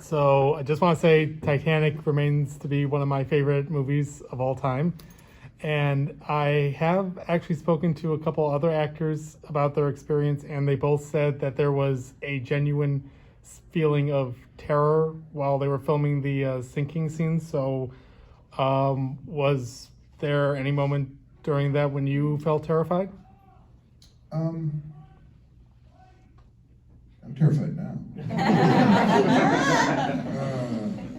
So I just want to say Titanic remains to be one of my favorite movies of all time. And I have actually spoken to a couple other actors about their experience, and they both said that there was a genuine feeling of terror while they were filming the sinking scenes. So was there any moment during that when you felt terrified? I'm terrified now.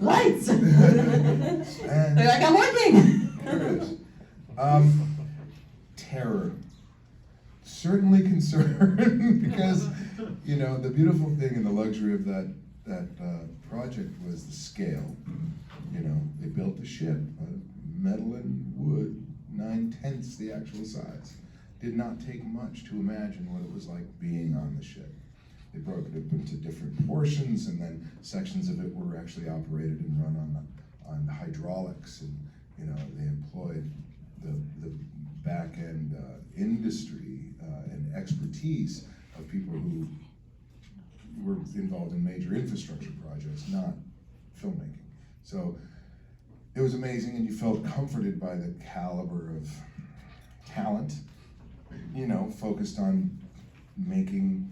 Lights! And They're like, I'm working! there it is. Terror. Certainly concern because, you know, the beautiful thing and the luxury of that project was the scale. You know, they built the ship, metal and wood, 9/10 the actual size. Did not take much to imagine what it was like being on the ship. They broke it up into different portions, and then sections of it were actually operated and run on hydraulics, and you know they employed the back end industry and expertise of people who were involved in major infrastructure projects, not filmmaking. So it was amazing, and you felt comforted by the caliber of talent, you know, focused on making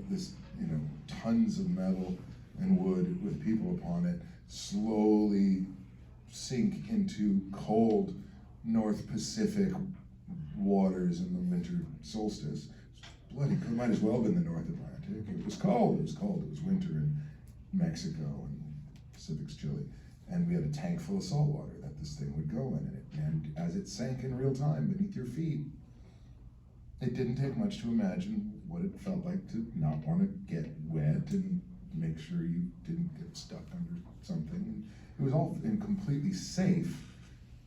this, you know, tons of metal and wood with people upon it slowly sink into cold North Pacific waters in the winter solstice. Bloody, it might as well have been the North Atlantic. It was cold, it was cold. It was winter in Mexico and Pacific's Chile. And we had a tank full of salt water that this thing would go in it. And as it sank in real time beneath your feet, it didn't take much to imagine what it felt like to not want to get wet and make sure you didn't get stuck under something. And it was all completely safe,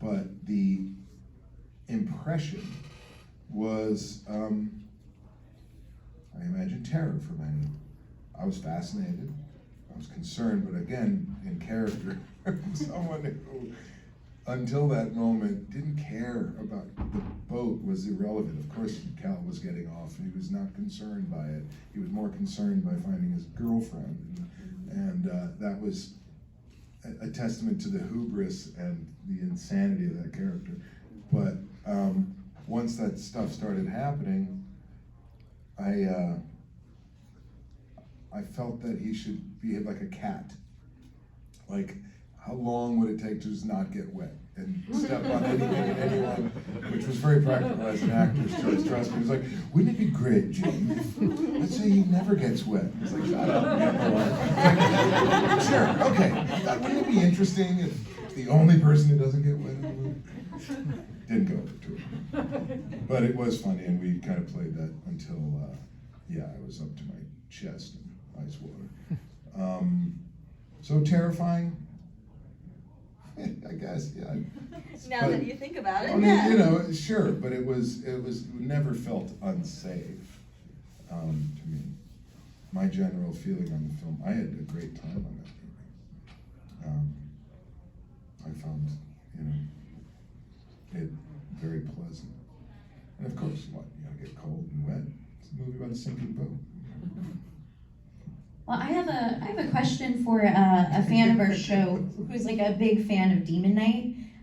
but the impression was, I imagine, terror for many. I was fascinated, I was concerned, but again, in character, someone who, until that moment, didn't care about the boat, was irrelevant. Of course, Cal was getting off. He was not concerned by it. He was more concerned by finding his girlfriend. And that was a testament to the hubris and the insanity of that character. But once that stuff started happening, I felt that he should behave like a cat. Like, how long would it take to just not get wet and step on anything and anyone, which was very practical as an actor's choice. Trust me, it was like, wouldn't it be great, Jim, if, let's say he never gets wet. It's like, shut up. Like, sure, okay. Wouldn't it be interesting if the only person who doesn't get wet in the movie? Didn't go to it. But it was funny, and we kind of played that until, I was up to my chest in ice water. So terrifying. I guess, yeah. Now that you think about it, I mean, yeah. you know, sure, but it never felt unsafe to me. My general feeling on the film, I had a great time on that movie. I found, you know, it very pleasant. And of course, you gotta get cold and wet. It's a movie about a sinking boat. Well, I have a question for a fan of our show who's like a big fan of Demon Knight.